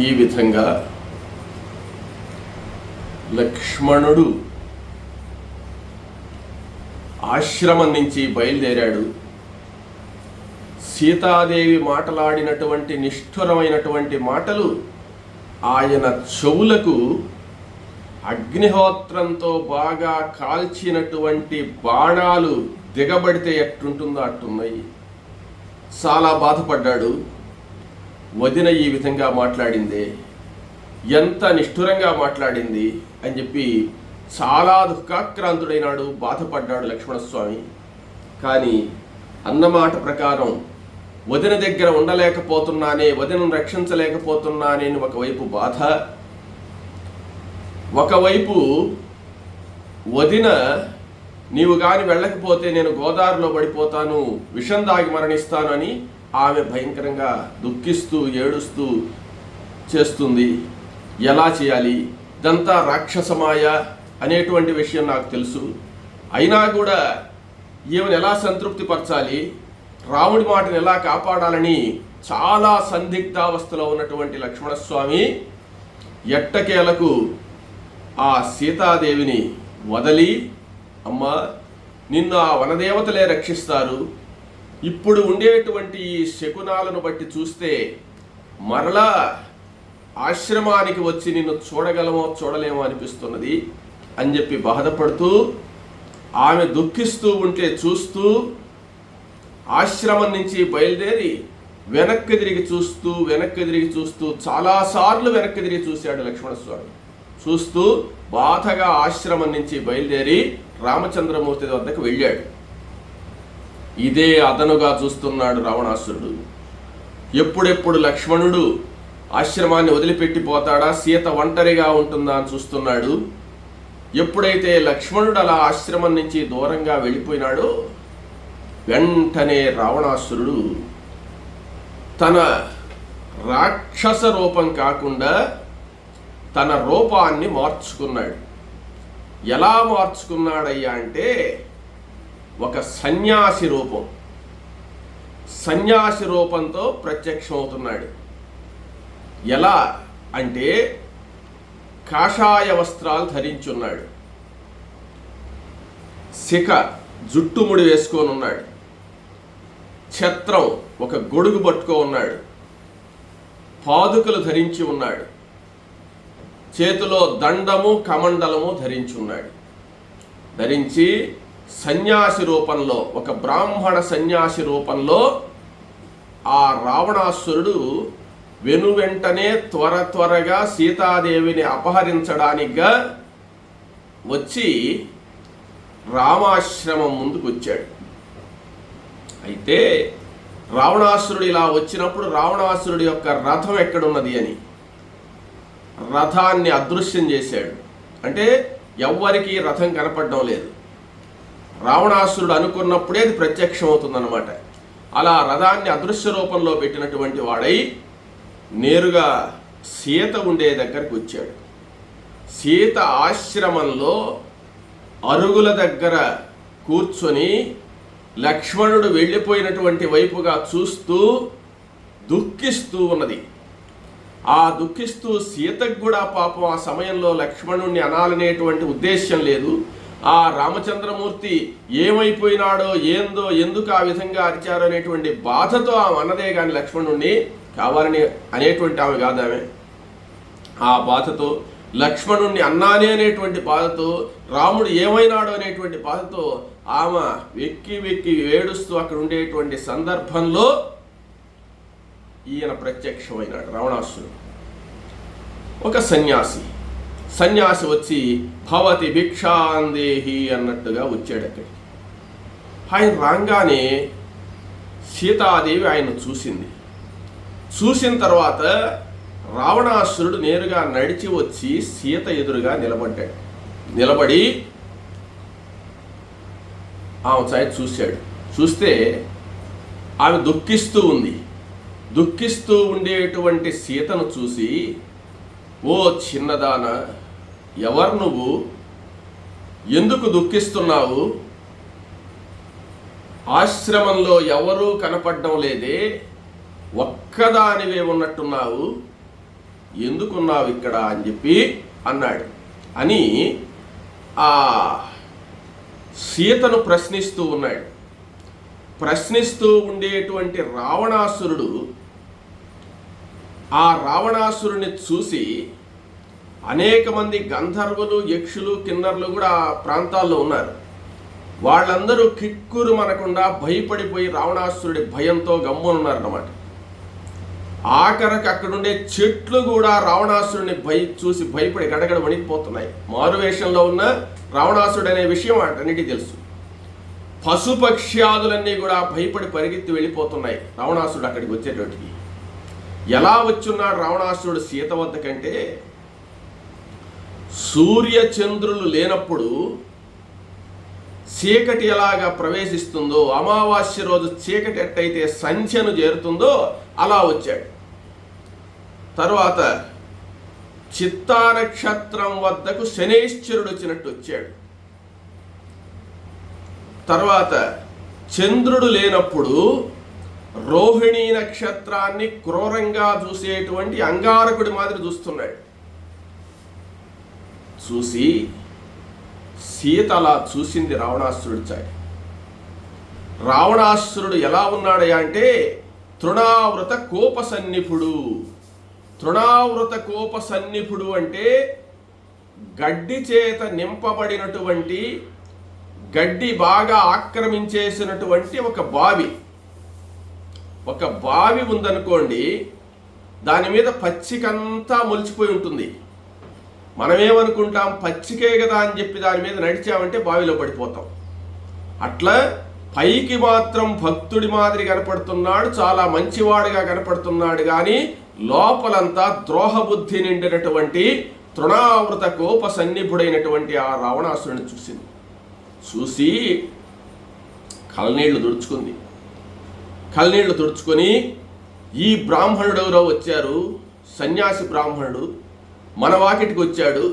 ఈ విధంగా లక్ష్మణుడు ఆశ్రమం నుంచి బయలుదేరాడు. సీతాదేవి మాటలాడినటువంటి నిష్ఠురమైనటువంటి మాటలు ఆయన చెవులకు అగ్నిహోత్రంతో బాగా కాల్చినటువంటి బాణాలు దిగబడితే ఎట్టుంటుందో అట్టున్నాయి. చాలా బాధపడ్డాడు. వదిన ఈ విధంగా మాట్లాడిందే, ఎంత నిష్ఠురంగా మాట్లాడింది అని చెప్పి చాలా దుఃఖాక్రాంతుడైనాడు, బాధపడ్డాడు లక్ష్మణస్వామి. కానీ అన్నమాట ప్రకారం వదిన దగ్గర ఉండలేకపోతున్నానే, వదినను రక్షించలేకపోతున్నానే ఒకవైపు బాధ, ఒకవైపు వదిన నీవు గాని వెళ్ళకపోతే నేను గోదావరిలో పడిపోతాను, విషం దాగి మరణిస్తాను అని ఆమె భయంకరంగా దుఃఖిస్తూ ఏడుస్తూ చేస్తుంది. ఎలా చేయాలి? ఇదంతా రాక్షసమాయ అనేటువంటి విషయం నాకు తెలుసు. అయినా కూడా ఈమెను ఎలా సంతృప్తి పరచాలి, రాముడి మాటను ఎలా కాపాడాలని చాలా సందిగ్ధావస్థలో ఉన్నటువంటి లక్ష్మణస్వామి ఎట్టకేలకు ఆ సీతాదేవిని వదలి, అమ్మా నిన్ను ఆ వనదేవతలే రక్షిస్తారు, ఇప్పుడు ఉండేటువంటి ఈ శకునాలను బట్టి చూస్తే మరలా ఆశ్రమానికి వచ్చి నిన్ను చూడగలమో చూడలేమో అనిపిస్తున్నది అని చెప్పి బాధపడుతూ, ఆమె దుఃఖిస్తూ ఉంటే చూస్తూ ఆశ్రమం నుంచి బయలుదేరి వెనక్కి తిరిగి చూస్తూ చాలాసార్లు వెనక్కి తిరిగి చూశాడు లక్ష్మణస్వామి. చూస్తూ బాధగా ఆశ్రమం నుంచి బయలుదేరి రామచంద్రమూర్తి వద్దకు వెళ్ళాడు. ఇదే అదనుగా చూస్తున్నాడు రావణాసురుడు. ఎప్పుడెప్పుడు లక్ష్మణుడు ఆశ్రమాన్ని వదిలిపెట్టిపోతాడా, సీత ఒంటరిగా ఉంటుందా అని చూస్తున్నాడు. ఎప్పుడైతే లక్ష్మణుడు అలా ఆశ్రమం నుంచి దూరంగా వెళ్ళిపోయినాడో వెంటనే రావణాసురుడు తన రాక్షస రూపం కాకుండా తన రూపాన్ని మార్చుకున్నాడు. ఎలా మార్చుకున్నాడయ్యా అంటే ఒక సన్యాసి రూపంతో ప్రత్యక్షమవుతున్నాడు. ఎలా అంటే కాషాయ వస్త్రాలు ధరించున్నాడు, శిఖ జుట్టుముడి వేసుకొని ఉన్నాడు, ఛత్రం ఒక గొడుగు పట్టుకో ఉన్నాడు, పాదుకలు ధరించి ఉన్నాడు, చేతిలో దండము కమండలము ధరించున్నాడు. ధరించి సన్యాసి రూపంలో, ఒక బ్రాహ్మణ సన్యాసి రూపంలో ఆ రావణాసురుడు వెనువెంటనే త్వరగా సీతాదేవిని అపహరించడానికిగా వచ్చి రామాశ్రమం ముందుకు వచ్చాడు. అయితే రావణాసురుడు ఇలా వచ్చినప్పుడు రావణాసురుడి యొక్క రథం ఎక్కడున్నది అని రథాన్ని అదృశ్యం చేశాడు. అంటే ఎవ్వరికీ రథం కనపడడం లేదు. రావణాసురుడు అనుకున్నప్పుడే అది ప్రత్యక్షం అవుతుందన్నమాట. అలా రథాన్ని అదృశ్య రూపంలో పెట్టినటువంటి వాడై నేరుగా సీత ఉండే దగ్గరకు వచ్చాడు. సీత ఆశ్రమంలో అరుగుల దగ్గర కూర్చొని లక్ష్మణుడు వెళ్ళిపోయినటువంటి వైపుగా చూస్తూ దుఃఖిస్తూ ఉన్నది. ఆ దుఃఖిస్తూ సీతకు కూడా పాపం ఆ సమయంలో లక్ష్మణుణ్ణి అనాలనేటువంటి ఉద్దేశ్యం లేదు. ఆ రామచంద్రమూర్తి ఏమైపోయినాడో ఏందో, ఎందుకు ఆ విధంగా అరిచారో అనేటువంటి బాధతో ఆమె అన్నదే కానీ లక్ష్మణుణ్ణి కావాలని అనేటువంటి ఆమె కాదు. ఆమె ఆ బాధతో లక్ష్మణుణ్ణి అన్నానే అనేటువంటి బాధతో, రాముడు ఏమైనాడో అనేటువంటి బాధతో ఆమె వెక్కి ఏడుస్తూ అక్కడ ఉండేటువంటి సందర్భంలో ఈయన ప్రత్యక్షమైనాడు రావణాసురుడు. ఒక సన్యాసి వచ్చి భవతి భిక్షాందేహి అన్నట్టుగా వచ్చాడు అక్కడికి. ఆయన రాగానే సీతాదేవి ఆయన చూసింది. చూసిన తర్వాత రావణాసురుడు నేరుగా నడిచి వచ్చి సీత ఎదురుగా నిలబడ్డాడు. నిలబడి ఆమె సైడ్ చూశాడు. చూస్తే ఆమె దుఃఖిస్తూ ఉంది. దుఃఖిస్తూ ఉండేటువంటి సీతను చూసి, ఓ చిన్నదాన, ఎవరు నువ్వు, ఎందుకు దుఃఖిస్తున్నావు, ఆశ్రమంలో ఎవరూ కనపడడం లేదే, ఒక్కదానివే ఉన్నట్టున్నావు, ఎందుకున్నావు ఇక్కడ అని చెప్పి అన్నాడు. అని ఆ సీతను ప్రశ్నిస్తూ ఉన్నాడు. ప్రశ్నిస్తూ ఉండేటువంటి రావణాసురుడు ఆ రావణాసురుని చూసి అనేక మంది గంధర్వులు, యక్షులు, కిన్నర్లు కూడా ఆ ప్రాంతాల్లో ఉన్నారు. వాళ్ళందరూ కిక్కురు మనకుండా భయపడిపోయి రావణాసురుడి భయంతో గమ్మునున్నారన్నమాట. ఆఖరికి అక్కడుండే చెట్లు కూడా రావణాసురుడిని చూసి భయపడి గడగడ వణికిపోతున్నాయి. మారువేషంలో ఉన్న రావణాసురుడు అనే విషయం వాటన్నిటికీ తెలుసు. పశుపక్ష్యాదులన్నీ కూడా భయపడి పరిగెత్తి వెళ్ళిపోతున్నాయి రావణాసురుడు అక్కడికి వచ్చేటోటికి. ఎలా వచ్చున్నాడు రావణాసురుడు సీత వద్ద కంటే, సూర్య చంద్రులు లేనప్పుడు చీకటి ఎలాగా ప్రవేశిస్తుందో, అమావాస్య రోజు చీకటి ఎట్టయితే సంధ్యను చేరుతుందో అలా వచ్చాడు. తరువాత చిత్తా నక్షత్రం వద్దకు శనేశ్వరుడు వచ్చినట్టు వచ్చాడు. తర్వాత చంద్రుడు లేనప్పుడు రోహిణీ నక్షత్రాన్ని క్రూరంగా చూసేటువంటి అంగారకుడి మాదిరి చూస్తున్నాడు. చూసి సీత అలా చూసింది రావణాసురుడి చాయి. రావణాసురుడు ఎలా ఉన్నాడయ్యా అంటే తృణావృత కోప సన్నిపుడు. తృణావృత కోప సన్నిపుడు అంటే గడ్డి చేత నింపబడినటువంటి, గడ్డి బాగా ఆక్రమించేసినటువంటి ఒక బావి. ఒక బావి ఉందనుకోండి, దాని మీద పచ్చికంతా మొలిచిపోయి ఉంటుంది. మనమేమనుకుంటాం, పచ్చికే కదా అని చెప్పి దాని మీద నడిచామంటే బావిలో పడిపోతాం. అట్లా పైకి మాత్రం భక్తుడి మాదిరి కనపడుతున్నాడు, చాలా మంచివాడుగా కనపడుతున్నాడు, కానీ లోపలంతా ద్రోహబుద్ధి నిండినటువంటి తృణావృత కోప సన్నిపుడైనటువంటి ఆ రావణాసురుని చూసింది. చూసి కళ్ళనీళ్లు తుడుచుకుంది. కళ్ళనీళ్లు తుడుచుకొని, ఈ బ్రాహ్మణుడు ఎవరో వచ్చారు, సన్యాసి బ్రాహ్మణుడు మన వాకిటికి వచ్చాడు.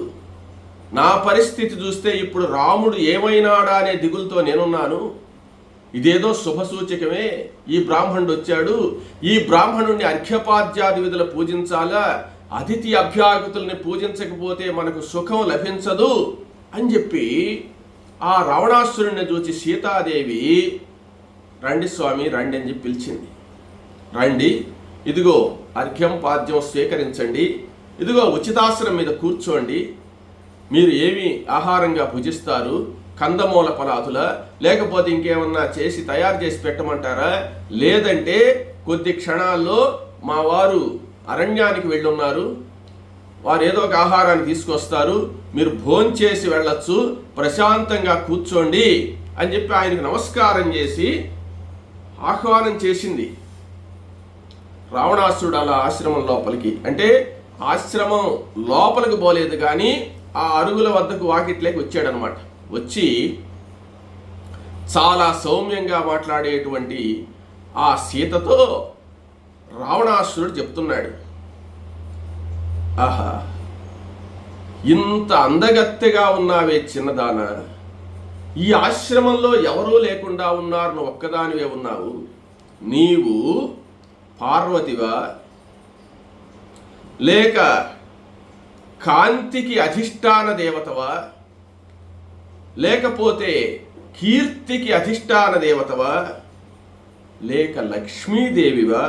నా పరిస్థితి చూస్తే ఇప్పుడు రాముడు ఏమైనాడా అనే దిగులతో నేనున్నాను. ఇదేదో శుభసూచకమే. ఈ బ్రాహ్మణుడు వచ్చాడు, ఈ బ్రాహ్మణుడిని అర్ఘ్యపాద్యాది విధులు పూజించాలా, అతిథి అభ్యాగతుల్ని పూజించకపోతే మనకు సుఖం లభించదు అని చెప్పి ఆ రావణాసురుడిని చూసి సీతాదేవి రండి స్వామి రండి అని చెప్పి పిలిచింది. రండి, ఇదిగో అర్ఘ్యం పాద్యం స్వీకరించండి, ఇదిగో ఉచితాసనం మీద కూర్చోండి, మీరు ఏమి ఆహారంగా భుజిస్తారు, కందమూల ఫలాదుల, లేకపోతే ఇంకేమన్నా చేసి తయారు చేసి పెట్టమంటారా, లేదంటే కొద్ది క్షణాల్లో మా వారు అరణ్యానికి వెళ్ళున్నారు, వారు ఏదో ఒక ఆహారాన్ని తీసుకొస్తారు, మీరు భోంచేసి వెళ్ళొచ్చు, ప్రశాంతంగా కూర్చోండి అని చెప్పి ఆయనకు నమస్కారం చేసి ఆహ్వానం చేసింది. రావణాసురుడు అలా ఆశ్రమం లోపలికి, అంటే ఆశ్రమం లోపలికి పోలేదు కానీ ఆ అరుగుల వద్దకు వాకిట్లేకి వచ్చాడనమాట. వచ్చి చాలా సౌమ్యంగా మాట్లాడేటువంటి ఆ సీతతో రావణాసురుడు చెప్తున్నాడు, ఆహా, ఇంత అందగత్తెగా ఉన్నావే చిన్నదాన, ఈ ఆశ్రమంలో ఎవరూ లేకుండా ఉన్నారు, నువ్వు ఒక్కదానివే ఉన్నావు, నీవు పార్వతివా, లేక కాంతికి అధిష్టాన దేవతవా, లేకపోతే కీర్తికి అధిష్టాన దేవతవా, లేక లక్ష్మీదేవివా,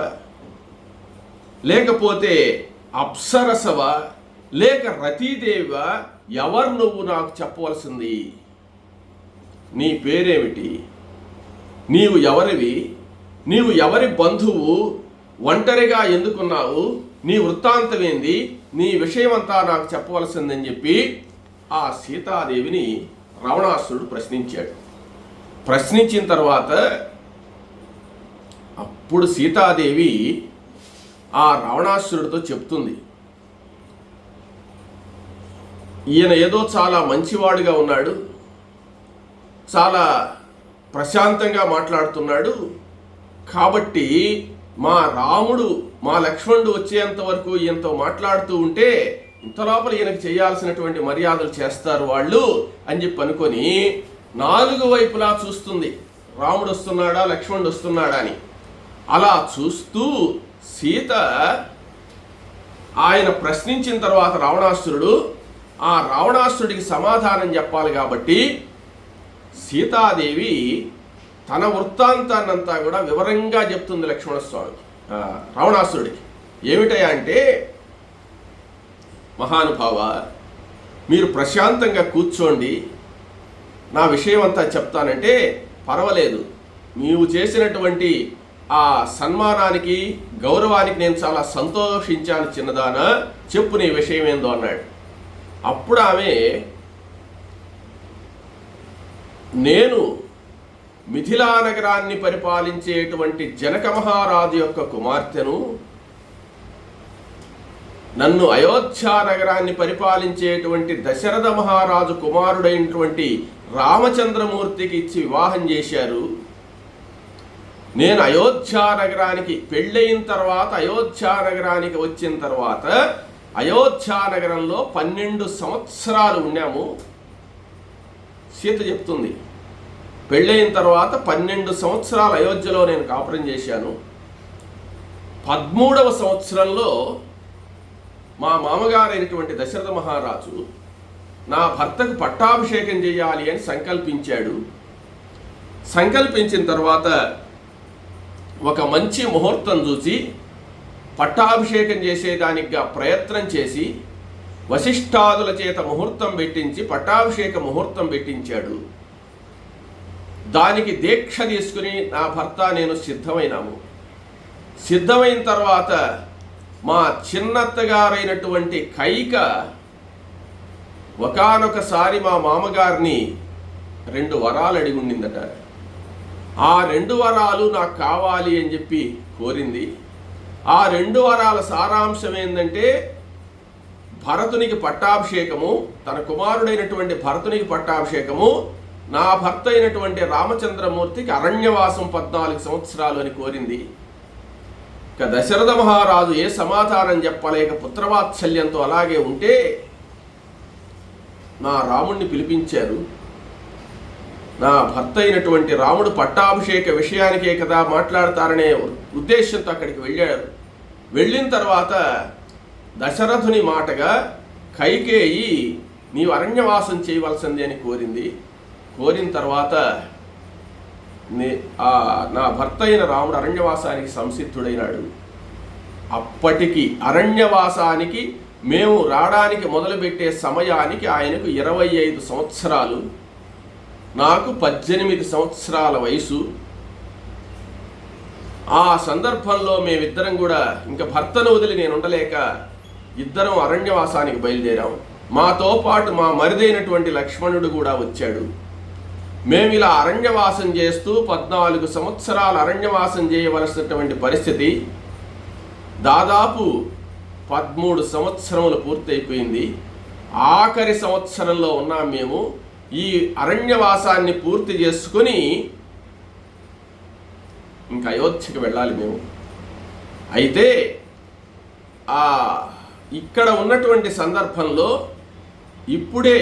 లేకపోతే అప్సరసవా, లేక రతీదేవివా, ఎవరు నువ్వు నాకు చెప్పవలసింది, నీ పేరేమిటి, నీవు ఎవరివి, నీవు ఎవరి బంధువు, ఒంటరిగా ఎందుకున్నావు, నీ వృత్తాంతం ఏంది, నీ విషయమంతా నాకు చెప్పవలసిందని చెప్పి ఆ సీతాదేవిని రావణాసురుడు ప్రశ్నించాడు. ప్రశ్నించిన తర్వాత అప్పుడు సీతాదేవి ఆ రావణాసురుడితో చెప్తుంది, ఈయన ఏదో చాలా మంచివాడుగా ఉన్నాడు, చాలా ప్రశాంతంగా మాట్లాడుతున్నాడు, కాబట్టి మా రాముడు మా లక్ష్మణుడు వచ్చేంత వరకు ఈయనతో మాట్లాడుతూ ఉంటే ఇంత లోపల ఈయనకు చేయాల్సినటువంటి మర్యాదలు చేస్తారు వాళ్ళు అని చెప్పి అనుకొని 4 వైపులా చూస్తుంది, రాముడు వస్తున్నాడా లక్ష్మణుడు వస్తున్నాడా అని. అలా చూస్తూ సీత ఆ ఆయన ప్రశ్నించిన తర్వాత రావణాసురుడు ఆ రావణాసురుడికి సమాధానం చెప్పాలి కాబట్టి సీతాదేవి తన వృత్తాంతాన్నంతా కూడా వివరంగా చెప్తుంది లక్ష్మణస్వామి రావణాసురుడికి. ఏమిటయా అంటే, మహానుభావ, మీరు ప్రశాంతంగా కూర్చోండి, నా విషయం అంతా చెప్తానంటే, పర్వాలేదు, నీవు చేసినటువంటి ఆ సన్మానానికి గౌరవానికి నేను చాలా సంతోషించాను చిన్నదానా, చెప్పు నీ విషయం ఏందో అన్నాడు. అప్పుడు ఆమె, నేను మిథిలా నగరాన్ని పరిపాలించేటువంటి జనక మహారాజు యొక్క కుమార్తెను, నన్ను అయోధ్య నగరాన్ని పరిపాలించేటువంటి దశరథ మహారాజు కుమారుడైనటువంటి రామచంద్రమూర్తికి ఇచ్చి వివాహం చేశారు. నేను అయోధ్య నగరానికి పెళ్ళయిన తర్వాత, అయోధ్య నగరానికి వచ్చిన తర్వాత అయోధ్య నగరంలో 12 సంవత్సరాలు ఉన్నాము. సీత చెప్తుంది, పెళ్ళయిన తర్వాత 12 సంవత్సరాలు అయోధ్యలో నేను కాపురం చేశాను. 13వ సంవత్సరంలో మా మామగారైనటువంటి దశరథ మహారాజు నా భర్తకు పట్టాభిషేకం చేయాలి అని సంకల్పించాడు. సంకల్పించిన తర్వాత ఒక మంచి ముహూర్తం చూసి పట్టాభిషేకం చేసేదానిగా ప్రయత్నం చేసి వశిష్ఠాదుల చేత ముహూర్తం పెట్టించి పట్టాభిషేక ముహూర్తం పెట్టించాడు. దానికి దీక్ష తీసుకుని నా భర్త నేను సిద్ధమైనాము. సిద్ధమైన తర్వాత మా చిన్నత్తగారైనటువంటి కైక ఒకానొకసారి మా మామగారిని 2 వరాలు అడిగి ఉండిందట. ఆ 2 వరాలు నాకు కావాలి అని చెప్పి కోరింది. ఆ 2 వరాల సారాంశం ఏంటంటే, భరతునికి పట్టాభిషేకము, తన కుమారుడైనటువంటి భరతునికి పట్టాభిషేకము, నా భర్త అయినటువంటి రామచంద్రమూర్తికి అరణ్యవాసం 14 సంవత్సరాలు అని కోరింది. ఇక దశరథ మహారాజు ఏ సమాధానం చెప్పలేక పుత్రవాత్సల్యంతో అలాగే ఉంటే నా రాముణ్ణి పిలిపించారు. నా భర్త అయినటువంటి రాముడు పట్టాభిషేక విషయానికే కదా మాట్లాడతారనే ఉద్దేశంతో అక్కడికి వెళ్ళాడు. వెళ్ళిన తర్వాత దశరథుని మాటగా కైకేయి నీవు అరణ్యవాసం చేయవలసింది అని కోరింది. కోరిన తర్వాత నా భర్త అయిన రాముడు అరణ్యవాసానికి సంసిద్ధుడైనాడు. అప్పటికి అరణ్యవాసానికి మేము రావడానికి మొదలుపెట్టే సమయానికి ఆయనకు 25 సంవత్సరాలు, నాకు 18 సంవత్సరాల వయసు. ఆ సందర్భంలో మేమిద్దరం కూడా ఇంకా భర్తను వదిలి నేను ఉండలేక ఇద్దరం అరణ్యవాసానికి బయలుదేరాం. మాతో పాటు మా మరిదైనటువంటి లక్ష్మణుడు కూడా వచ్చాడు. మేము ఇలా అరణ్యవాసం చేస్తూ 14 సంవత్సరాలు అరణ్యవాసం చేయవలసినటువంటి పరిస్థితి. దాదాపు 13 సంవత్సరములు పూర్తయిపోయింది. ఆఖరి సంవత్సరంలో ఉన్నాం మేము. ఈ అరణ్యవాసాన్ని పూర్తి చేసుకుని ఇంకా అయోధ్యకు వెళ్ళాలి మేము. అయితే ఇక్కడ ఉన్నటువంటి సందర్భంలో ఇప్పుడే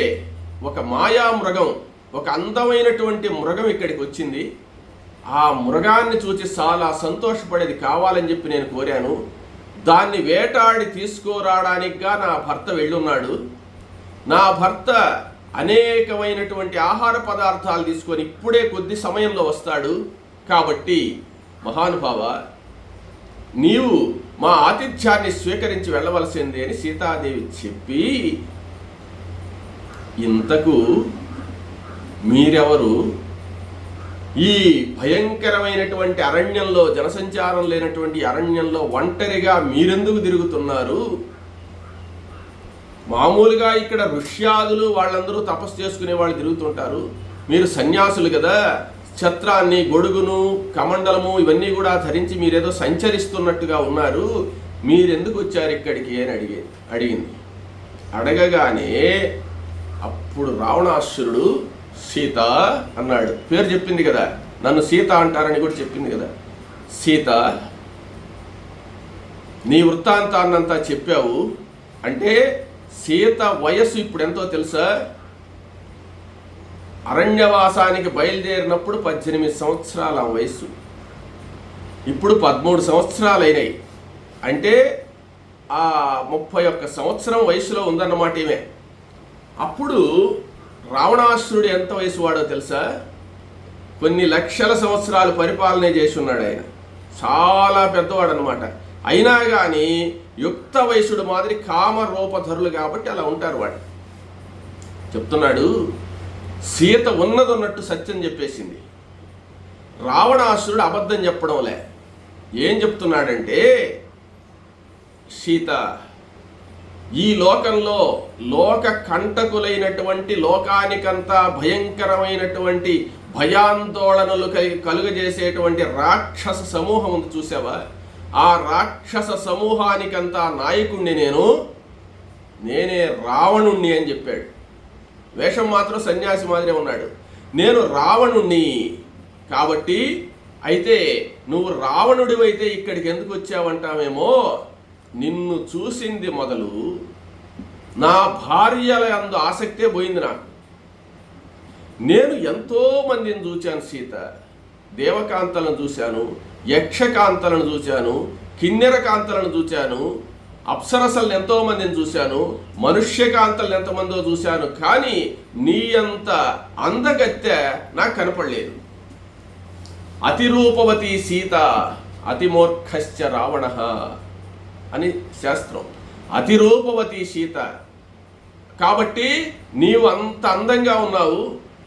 ఒక మాయామృగం, ఒక అందమైనటువంటి మృగం ఇక్కడికి వచ్చింది. ఆ మృగాన్ని చూసి చాలా సంతోషపడేది కావాలని చెప్పి నేను కోరాను. దాన్ని వేటాడి తీసుకురావడానికిగా నా భర్త వెళ్ళున్నాడు. నా భర్త అనేకమైనటువంటి ఆహార పదార్థాలు తీసుకొని ఇప్పుడే కొద్ది సమయంలో వస్తాడు. కాబట్టి మహానుభావ, నీవు మా ఆతిథ్యాన్ని స్వీకరించి వెళ్ళవలసిందే అని సీతాదేవి చెప్పి, ఇంతకు మీరెవరు? ఈ భయంకరమైనటువంటి అరణ్యంలో, జనసంచారం లేనటువంటి అరణ్యంలో ఒంటరిగా మీరెందుకు తిరుగుతున్నారు? మామూలుగా ఇక్కడ ఋష్యాదులు వాళ్ళందరూ తపస్సు చేసుకునే వాళ్ళు తిరుగుతుంటారు. మీరు సన్యాసులు కదా, ఛత్రాన్ని, గొడుగును, కమండలము ఇవన్నీ కూడా ధరించి మీరేదో సంచరిస్తున్నట్టుగా ఉన్నారు. మీరెందుకు వచ్చారు ఇక్కడికి అని అడిగింది. అడగగానే అప్పుడు రావణాసురుడు సీత అన్నాడు. పేరు చెప్పింది కదా, నన్ను సీత అంటారని కూడా చెప్పింది కదా. సీత, నీ వృత్తాంతాన్నంతా చెప్పావు అంటే, సీత వయస్సు ఇప్పుడు ఎంతో తెలుసా? అరణ్యవాసానికి బయలుదేరినప్పుడు 18 సంవత్సరాల వయస్సు, ఇప్పుడు 13 సంవత్సరాలు అయినాయి. అంటే 31 సంవత్సరం వయసులో ఉందన్నమాట ఈమె. అప్పుడు రావణాసురుడు ఎంత వయసు వాడో తెలుసా? కొన్ని లక్షల సంవత్సరాలు పరిపాలన చేసి ఉన్నాడు ఆయన. చాలా పెద్దవాడు అనమాట. అయినా కానీ యుక్త వయసుడు మాదిరి కామరూపధరులు కాబట్టి అలా ఉంటారు వాడు. చెప్తున్నాడు, సీత ఉన్నదన్నట్టు సత్యం చెప్పేసింది. రావణాసురుడు అబద్ధం చెప్పడంలే. ఏం చెప్తున్నాడంటే, సీత, ఈ లోకంలో లోక కంటకులైనటువంటి, లోకానికంతా భయంకరమైనటువంటి భయాందోళనలు కలుగజేసేటువంటి రాక్షస సమూహం ఉంది చూసావా? ఆ రాక్షస సమూహానికంతా నాయకుణ్ణి నేనే రావణుణ్ణి అని చెప్పాడు. వేషం మాత్రం సన్యాసి మాదిరే ఉన్నాడు. నేను రావణుణ్ణి కాబట్టి, అయితే నువ్వు రావణుడివైతే ఇక్కడికి ఎందుకు వచ్చావంటావేమో, నిన్ను చూసింది మొదలు నా భార్యల యందు ఆసక్తే పోయింది నాకు. నేను ఎంతో మందిని చూశాను సీత. దేవకాంతలను చూశాను, యక్షకాంతలను చూశాను, కిన్నెర కాంతలను చూశాను, అప్సరసలను ఎంతో మందిని చూశాను, మనుష్యకాంతలను ఎంతమందో చూశాను. కానీ నీ అంత అందగత్తె నాకు కనపడలేదు. అతిరూపవతి సీత అతిమూర్ఖశ్చ రావణ అని శాస్త్రం. అతిరూపవతి సీత కాబట్టి నీవు అంత అందంగా ఉన్నావు.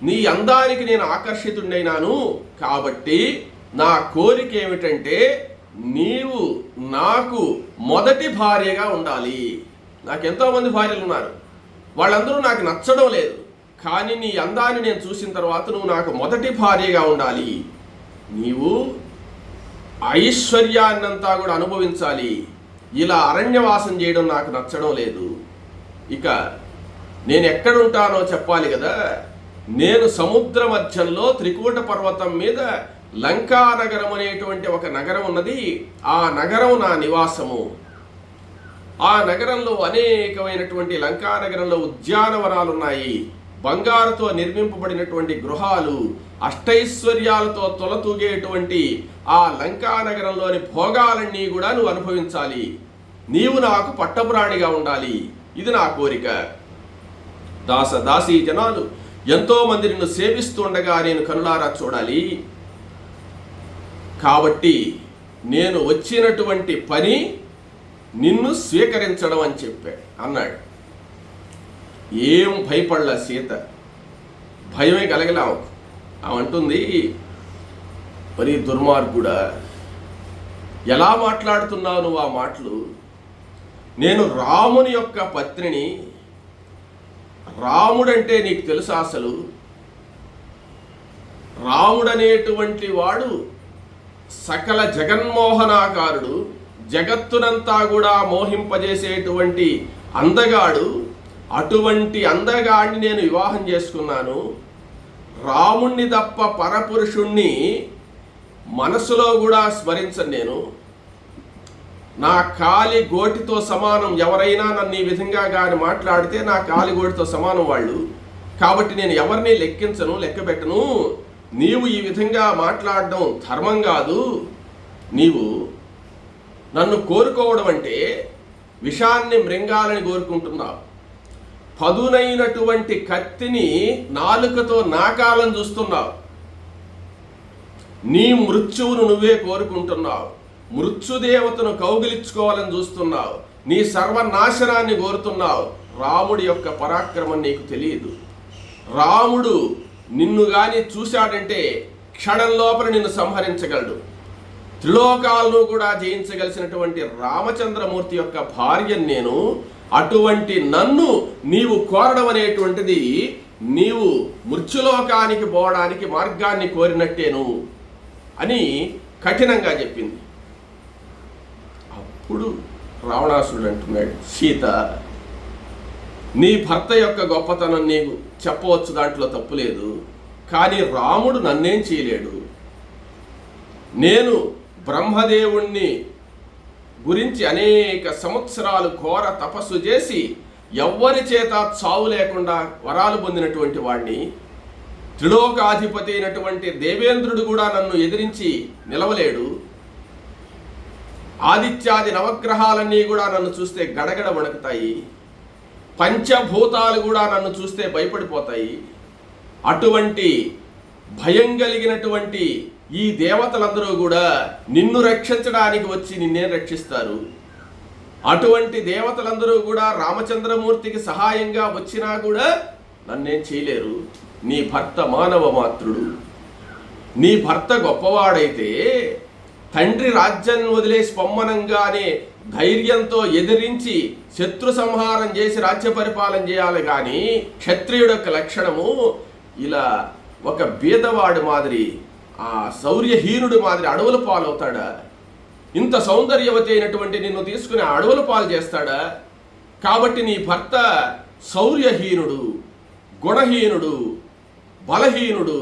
నీ అందానికి నేను ఆకర్షితుడైనాను. కాబట్టి నా కోరిక ఏమిటంటే, నీవు నాకు మొదటి భార్యగా ఉండాలి. నాకు ఎంతోమంది భార్యలు ఉన్నారు, వాళ్ళందరూ నాకు నచ్చడం లేదు. కానీ నీ అందాన్ని నేను చూసిన తర్వాత నువ్వు నాకు మొదటి భార్యగా ఉండాలి. నీవు ఐశ్వర్యాన్నంతా కూడా అనుభవించాలి. ఇలా అరణ్యవాసం చేయడం నాకు నచ్చడం లేదు. ఇక నేను ఎక్కడుంటానో చెప్పాలి కదా. నేను సముద్ర మధ్యంలో త్రికూట పర్వతం మీద లంకానగరం అనేటువంటి ఒక నగరం ఉన్నది. ఆ నగరం నా నివాసము. ఆ నగరంలో అనేకమైనటువంటి లంకానగరంలో ఉద్యానవనాలు ఉన్నాయి. బంగారుతో నిర్మింపబడినటువంటి గృహాలు, అష్టైశ్వర్యాలతో తొలతూగేటువంటి ఆ లంకానగరంలోని భోగాలన్నీ కూడా నువ్వు అనుభవించాలి. నీవు నాకు పట్టపురాణిగా ఉండాలి. ఇది నా కోరిక. దాసీ జనాలు ఎంతో మంది నిన్ను సేవిస్తుండగా నేను కనులారా చూడాలి. కాబట్టి నేను వచ్చినటువంటి పని నిన్ను స్వీకరించడం అని చెప్పాడు అన్నాడు. ఏం భయపడలా సీత, భయమే కలగలా. ఆమె అంటుంది, మరి దుర్మార్గుడా, ఎలా మాట్లాడుతున్నావు నువ్వు ఆ మాటలు? నేను రాముని యొక్క పత్నిని. రాముడంటే నీకు తెలుసా? అసలు రాముడనేటువంటి వాడు సకల జగన్మోహనాకారుడు, జగత్తునంతా కూడా మోహింపజేసేటువంటి అందగాడు. అటువంటి అందగాడిని నేను వివాహం చేసుకున్నాను. రాముణ్ణి తప్ప పరపురుషుణ్ణి మనసులో కూడా స్మరించను నేను. నా కాలి గోటితో సమానం. ఎవరైనా నన్ను ఈ విధంగా కానీ మాట్లాడితే నా కాలి గోటితో సమానం వాళ్ళు. కాబట్టి నేను ఎవరిని లెక్కించను, లెక్క పెట్టను. నీవు ఈ విధంగా మాట్లాడడం ధర్మం కాదు. నీవు నన్ను కోరుకోవడం అంటే విషాన్ని మృంగాలని కోరుకుంటున్నావు. పదునైనటువంటి కత్తిని నాలుకతో నాకాలని చూస్తున్నావు. నీ మృత్యువును నువ్వే కోరుకుంటున్నావు. మృత్యుదేవతను కౌగిలించుకోవాలని చూస్తున్నావు. నీ సర్వనాశనాన్ని కోరుతున్నావు. రాముడి యొక్క పరాక్రమం నీకు తెలియదు. రాముడు నిన్ను గాని చూశాడంటే క్షణం లోపల నిన్ను సంహరించగలడు. త్రిలోకాలను కూడా జయించగలిసినటువంటి రామచంద్రమూర్తి యొక్క భార్యను నేను. అటువంటి నన్ను నీవు కోరడం అనేటువంటిది నీవు మృత్యులోకానికి పోవడానికి మార్గాన్ని కోరినట్టేను అని కఠినంగా చెప్పింది. అప్పుడు రావణాసురుడు అంటున్నాడు, సీత, నీ భర్త యొక్క గొప్పతనం నీకు చెప్పవచ్చు, దాంట్లో తప్పులేదు. కానీ రాముడు నన్నేం చేయలేడు. నేను బ్రహ్మదేవుణ్ణి గురించి అనేక సంవత్సరాలు ఘోర తపస్సు చేసి ఎవ్వరి చేత చావు లేకుండా వరాలు పొందినటువంటి వాడిని. త్రిలోకాధిపతి అయినటువంటి దేవేంద్రుడు కూడా నన్ను ఎదిరించి నిలవలేడు. ఆదిత్యాది నవగ్రహాలన్నీ కూడా నన్ను చూస్తే గడగడ వణుకుతాయి, పంచభూతాలు కూడా నన్ను చూస్తే భయపడిపోతాయి. అటువంటి భయం కలిగినటువంటి ఈ దేవతలందరూ కూడా నిన్ను రక్షించడానికి వచ్చి నిన్నే రక్షిస్తారు. అటువంటి దేవతలందరూ కూడా రామచంద్రమూర్తికి సహాయంగా వచ్చినా కూడా నన్నేం చేయలేరు. నీ భర్త మానవ మాత్రుడు, నీ భర్త గొప్పవాడైతే తండ్రి రాజ్యాన్ని వదిలేసి పొమ్మనంగానే ధైర్యంతో ఎదిరించి శత్రు సంహారం చేసి రాజ్య పరిపాలన చేయాలి. కానీ క్షత్రియుడు యొక్క లక్షణము ఇలా ఒక బీదవాడు మాదిరి, ఆ శౌర్యహీనుడు మాదిరి అడవుల పాలవుతాడా? ఇంత సౌందర్యవతి అయినటువంటి నిన్ను తీసుకుని అడవుల పాలు చేస్తాడా? కాబట్టి నీ భర్త శౌర్యహీనుడు, గుణహీనుడు, బలహీనుడు.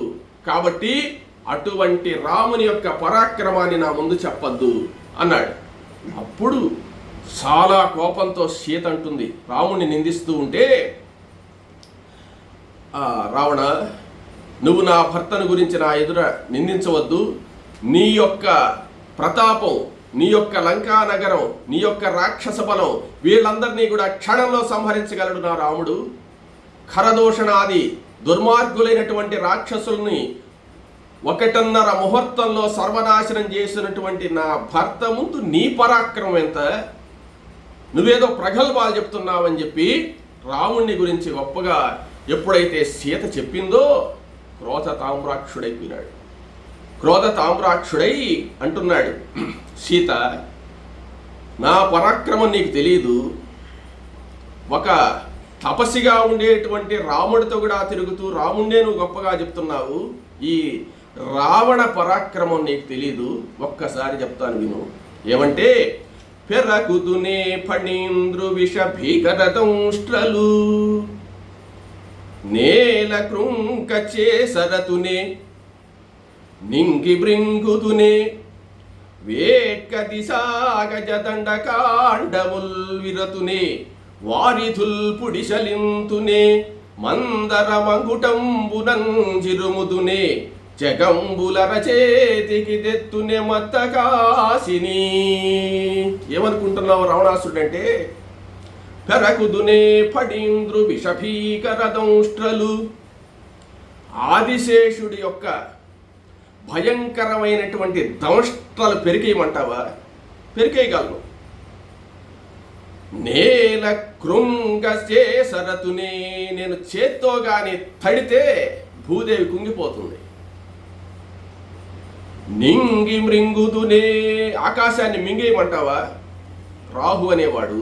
కాబట్టి అటువంటి రాముని యొక్క పరాక్రమాన్ని నా ముందు చెప్పద్దు అన్నాడు. అప్పుడు చాలా కోపంతో సీత అంటుంది, రాముణ్ణి నిందిస్తూ ఉంటే, రావణ, నువ్వు నా భర్తను గురించి నా ఎదుర నిందించవద్దు. నీ యొక్క ప్రతాపం, నీ యొక్క లంకా నగరం, నీ యొక్క రాక్షస బలం, వీళ్ళందరినీ కూడా క్షణంలో సంహరించగలడు నా రాముడు. ఖరదూషణాది దుర్మార్గులైనటువంటి రాక్షసుల్ని 1.5 ముహూర్తంలో సర్వనాశనం చేసినటువంటి నా భర్త ముందు నీ పరాక్రమం ఎంత? నువ్వేదో ప్రగల్భాలు చెప్తున్నావని చెప్పి రాముణ్ణి గురించి గొప్పగా ఎప్పుడైతే సీత చెప్పిందో క్రోధ తామ్రాక్షుడైపోయినాడు. క్రోధ తామ్రాక్షుడై అంటున్నాడు, సీత, నా పరాక్రమం నీకు తెలియదు. ఒక తపస్సిగా ఉండేటువంటి రాముడితో కూడా తిరుగుతూ రాముణ్ణే నువ్వు గొప్పగా చెప్తున్నావు. ఈ రావణ పరాక్రమం నీకు తెలీదు. ఒక్కసారి చెప్తాను విను. ఏమంటే, పెరకుతునే ఫణీంద్రు విష భీకరదంష్ట్రలు నేల కృంక చేసరతునే నింగి బృంగుతునే వేట్క దిశాగజ దండకాండముల్ విరతునే వారిధుల్ పుడిశలింతునే మందర మంగుటంబునంజిరుముదునే జగంబుల రచేతికి తెత్తునే మత్తకాసిని. ఏమనుకుంటున్నావు రావణాసుడు అంటే, పెరకుదునే ఫణీంద్రు విషభీకరదంష్ట్రలు, ఆదిశేషుడి యొక్క భయంకరమైనటువంటి దంష్ట్రలు పెరికేయమంటావా? పెరికేయగలను. నేల కృంగ చేసరతునే, నేను చేత్తో గాని తడితే భూదేవి కుంగిపోతుంది. నింగి మృంగుదునే, ఆకాశాన్ని మింగేయమంటావా? రాహు అనేవాడు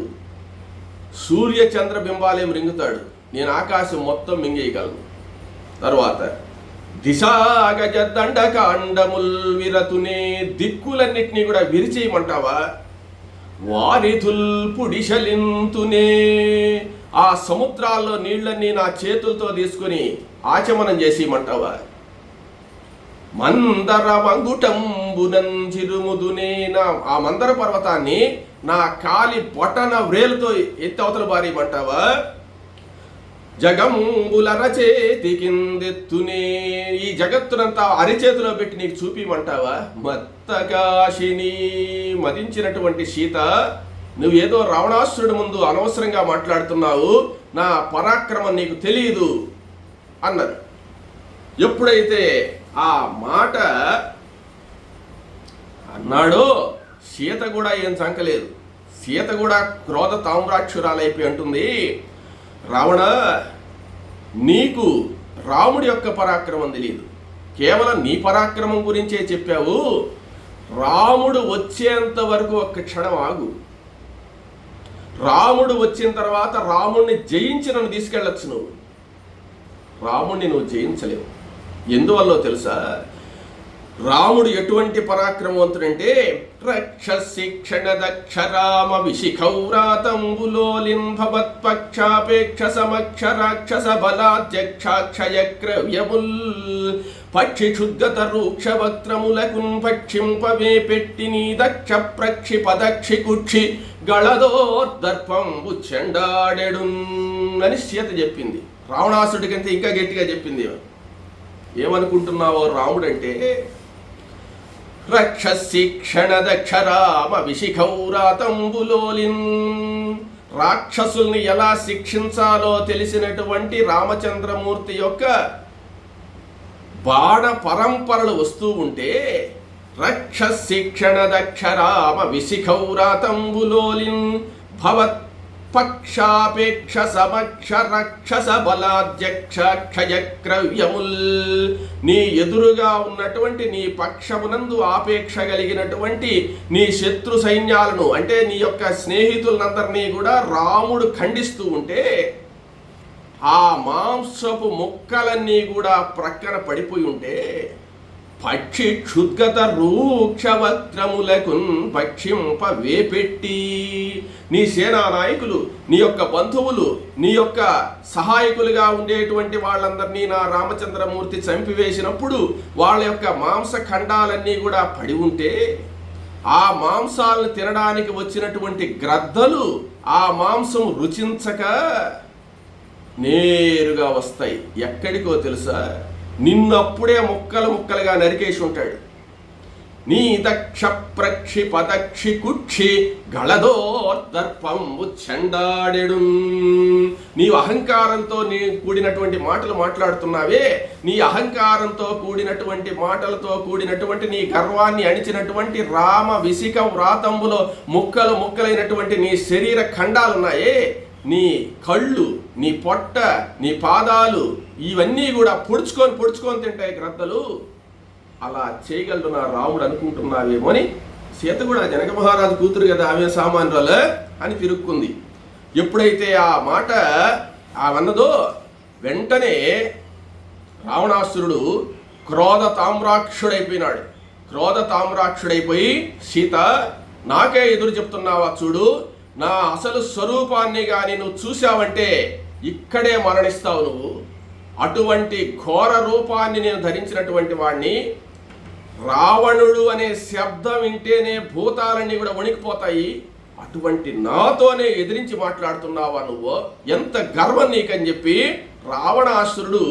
సూర్య చంద్రబింబాలే మృంగుతాడు, నేను ఆకాశం మొత్తం మింగేయగలను. తరువాత దిశాగజ దండకాండముల్ విరతునే, దిక్కులన్నిటినీ కూడా విరిచేయమంటావా? వారిధుల్ పుడిశలింతునే, ఆ సముద్రాల్లో నీళ్లన్నీ నా చేతులతో తీసుకుని ఆచమనం చేసేయమంటావా? మందర మంగుటంబునంజిరుముదునే, ఆ మందర పర్వతాన్ని నా కాలి బొటన వ్రేలుతో ఎత్తి అవతల బారేయమంటావా? జగంబుల రచేతి కిందెత్తునే, ఈ జగత్తునంతా అరిచేతిలో పెట్టి నీకు చూపిమంటావా? మత్తకాశిని, మదించినటువంటి సీత, నువ్వేదో రావణాసురుడి ముందు అనవసరంగా మాట్లాడుతున్నావు, నా పరాక్రమం నీకు తెలియదు అన్నది. ఎప్పుడైతే ఆ మాట అన్నాడో సీత కూడా ఏం సంకలేదు. సీత కూడా క్రోధ తామ్రాక్షురాలైపోయి అంటుంది, రావణ, నీకు రాముడి యొక్క పరాక్రమం తెలియదు, కేవలం నీ పరాక్రమం గురించే చెప్పావు. రాముడు వచ్చేంత వరకు ఒక్క క్షణం ఆగు. రాముడు వచ్చిన తర్వాత రాముడిని జయించి నన్ను తీసుకెళ్ళచ్చు. నువ్వు రాముడిని నువ్వు జయించలేవు. ఎందువల్లో తెలుసా? రాముడు ఎటువంటి పరాక్రమవంతుడంటే, రక్షశిక్షణ దక్షరామ విశిఖౌరాతంబులోలిన్ భవత్పక్షాపేక్ష సమక్ష రాక్షస బలాధ్యక్షాక్షయక్రవ్యముల్ పక్షి క్షుద్గత రూక్ష వక్త్రములకున్ పక్షింపవే పెట్టిని దక్ష ప్రక్షిపదక్షి కుక్షి గళదోర్దర్పంబు చెండాడెడు అని సీత చెప్పింది. రావణాసుడికంటే ఇంకా గట్టిగా చెప్పింది. ఏమనుకుంటున్నావో రాముడంటే, రక్షశిక్షణదక్షరామ విశిఖౌరాతంబులోలిన్. రాక్షసుల్ని ఎలా శిక్షించాలో తెలిసినటువంటి రామచంద్రమూర్తి యొక్క బాణ పరంపరలు వస్తూ ఉంటే రక్షశిక్షణదక్షరామ విశిఖౌరాతంబులోలిన్ భవత్ పక్షాపేక్ష సమక్ష రక్షస బలాధ్యక్ష క్షయక్రవ్యముల్. నీ ఎదురుగా ఉన్నటువంటి నీ పక్షమునందు ఆపేక్ష కలిగినటువంటి నీ శత్రు సైన్యాలను అంటే నీ యొక్క స్నేహితులందరినీ కూడా రాముడు ఖండిస్తూ ఉంటే ఆ మాంసపు ముక్కలన్నీ కూడా ప్రక్కన పడిపోయి ఉంటే పక్షి క్షుద్గత రూక్షవక్రములకు పక్షింప వేపెట్టి నీ సేనా నాయకులు, నీ యొక్క బంధువులు, నీ యొక్క సహాయకులుగా ఉండేటువంటి వాళ్ళందరినీ నా రామచంద్రమూర్తి చంపివేసినప్పుడు వాళ్ళ యొక్క మాంస ఖండాలన్నీ కూడా పడి ఉంటే ఆ మాంసాలను తినడానికి వచ్చినటువంటి గ్రద్దలు ఆ మాంసం రుచించక నేరుగా వస్తాయి. ఎక్కడికో తెలుసా? నిన్నప్పుడే ముక్కలు ముక్కలుగా నరికేసి ఉంటాడు. నీ దక్ష ప్రక్షి పదక్షి కుక్షి గళదోర్దర్పంబు చెండాడెడు. నీవు అహంకారంతో కూడినటువంటి మాటలు మాట్లాడుతున్నావే, నీ అహంకారంతో కూడినటువంటి మాటలతో కూడినటువంటి నీ గర్వాన్ని అణిచినటువంటి రామ విశిఖ వ్రాతంబులో ముక్కలు ముక్కలైనటువంటి నీ శరీర ఖండాలున్నాయే, నీ కళ్ళు, నీ పొట్ట, నీ పాదాలు ఇవన్నీ కూడా పొడుచుకొని తింటాయి గ్రద్దలు. అలా చేయగలడు నా రాముడు అనుకుంటున్నావేమో అని సీత కూడా జనక మహారాజు కూతురు కదా, ఆమె సామాన్యురాలే అని తిరుక్కుంది. ఎప్పుడైతే ఆ మాట ఆమెన్నదో వెంటనే రావణాసురుడు క్రోధ తామ్రాక్షుడైపోయినాడు. క్రోధ తామ్రాక్షుడైపోయి సీత నాకే ఎదురు చెప్తున్నావా? చూడు, నా అసలు స్వరూపాన్ని కానీ నువ్వు చూసావంటే ఇక్కడే మరణిస్తావు నువ్వు. అటువంటి ఘోర రూపాన్ని నేను ధరించినటువంటి వాడిని. రావణుడు అనే శబ్దం వింటేనే భూతాలన్నీ కూడా వణికిపోతాయి. అటువంటి నాతోనే ఎదిరించి మాట్లాడుతున్నావా నువ్వు? ఎంత గర్వం నీకని చెప్పి రావణాసురుడు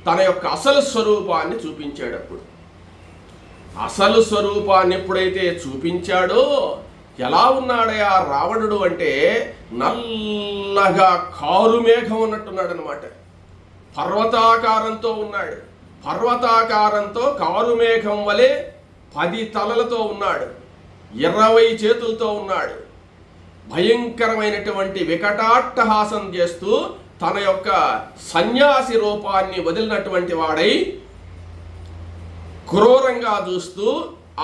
తన యొక్క అసలు స్వరూపాన్ని చూపించాడు. అప్పుడు అసలు స్వరూపాన్ని ఎప్పుడైతే చూపించాడో ఎలా ఉన్నాడే ఆ రావణుడు అంటే నల్లగా కారుమేఘం ఉన్నట్టున్నాడు అనమాట. పర్వతాకారంతో ఉన్నాడు. పర్వతాకారంతో కారుమేఘం వలె 10 తలలతో ఉన్నాడు. 20 చేతులతో ఉన్నాడు. భయంకరమైనటువంటి వికటాట్టహాసం చేస్తూ తన యొక్క సన్యాసి రూపాన్ని వదిలినటువంటి వాడై క్రూరంగా చూస్తూ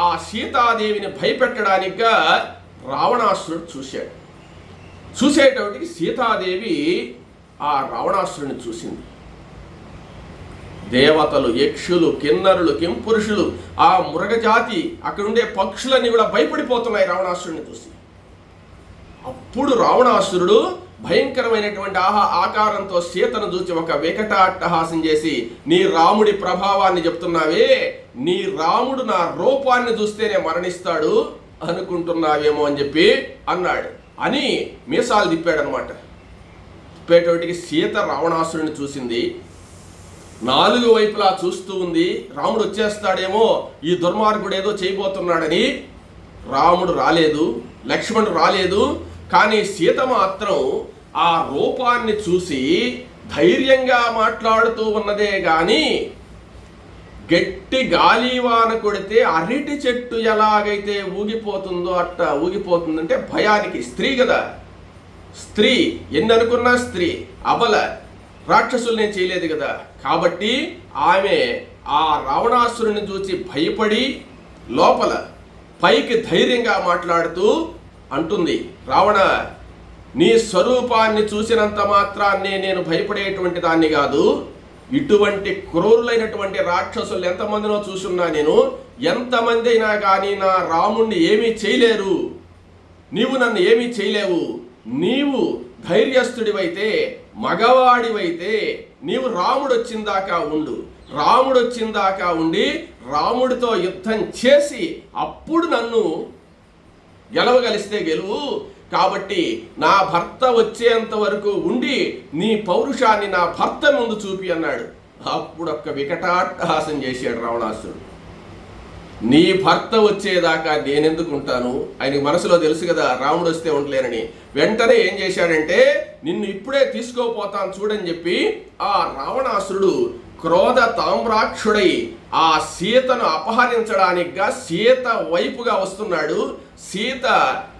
ఆ సీతాదేవిని భయపెట్టడానికిగా రావణాసురుడు చూశాడు. చూసేటప్పటికి సీతాదేవి ఆ రావణాసురుడిని చూసింది. దేవతలు, యక్షులు, కిన్నరులు, కింపురుషులు, ఆ మృగజాతి, అక్కడుండే పక్షులన్నీ కూడా భయపడిపోతున్నాయి రావణాసురుడిని చూసి. అప్పుడు రావణాసురుడు భయంకరమైనటువంటి ఆకారంతో సీతను చూసి ఒక వికట అట్టహాసం చేసి, నీ రాముడి ప్రభావాన్ని చెప్తున్నావే, నీ రాముడు నా రూపాన్ని చూస్తేనే మరణిస్తాడు అనుకుంటున్నావేమో అని చెప్పి అన్నాడు. అని మీసాలు తిప్పాడనమాట. తిప్పేటోటికి సీత రావణాసురుడిని చూసింది. 4 వైపులా చూస్తూ ఉంది. రాముడు వచ్చేస్తాడేమో, ఈ దుర్మార్గుడు ఏదో చేయబోతున్నాడని. రాముడు రాలేదు, లక్ష్మణుడు రాలేదు. కానీ సీత మాత్రం ఆ రూపాన్ని చూసి ధైర్యంగా మాట్లాడుతూ ఉన్నదే గాని గట్టి గాలివాన కొడితే అరటి చెట్టు ఎలాగైతే ఊగిపోతుందో అట్ట ఊగిపోతుందంటే భయానికి. స్త్రీ కదా, స్త్రీ ఎన్ని అనుకున్నా స్త్రీ, అబల, రాక్షసుల్ని చేయలేదు కదా. కాబట్టి ఆమె ఆ రావణాసురుని చూసి భయపడి లోపల పైకి ధైర్యంగా మాట్లాడుతూ అంటుంది, రావణ, నీ స్వరూపాన్ని చూసినంత మాత్రాన్నే నేను భయపడేటువంటి దాన్ని కాదు. ఇటువంటి క్రూరులైనటువంటి రాక్షసులు ఎంతమందినో చూసున్నా నేను. ఎంతమంది అయినా కానీ నా రాముణ్ణి ఏమీ చేయలేరు. నీవు నన్ను ఏమీ చేయలేవు. నీవు ధైర్యస్తుడివైతే, మగవాడివైతే నీవు రాముడు వచ్చిందాకా ఉండు. రాముడు వచ్చిందాకా ఉండి రాముడితో యుద్ధం చేసి అప్పుడు నన్ను గెలవగలిస్తే గెలువు. కాబట్టి నా భర్త వచ్చేంత వరకు ఉండి నీ పౌరుషాన్ని నా భర్త ముందు చూపి అన్నాడు. అప్పుడు ఒక్క వికటాట్టహాసం చేశాడు రావణాసురుడు. నీ భర్త వచ్చేదాకా నేనెందుకు ఉంటాను. ఆయనకి మనసులో తెలుసు కదా రాముడు వస్తే ఉండలేనని. వెంటనే ఏం చేశాడంటే, నిన్ను ఇప్పుడే తీసుకోపోతాను చూడని చెప్పి ఆ రావణాసురుడు క్రోధ తామ్రాక్షుడై ఆ సీతను అపహరించడానికిగా సీత వైపుగా వస్తున్నాడు. సీత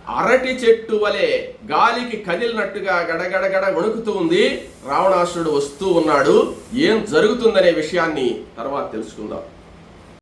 అరటి చెట్టు వలె గాలికి కదిలినట్టుగా గడగడగడ వణుకుతూ ఉంది. రావణాసురుడు వస్తూ ఉన్నాడు. ఏం జరుగుతుందనే విషయాన్ని తర్వాత తెలుసుకుందాం.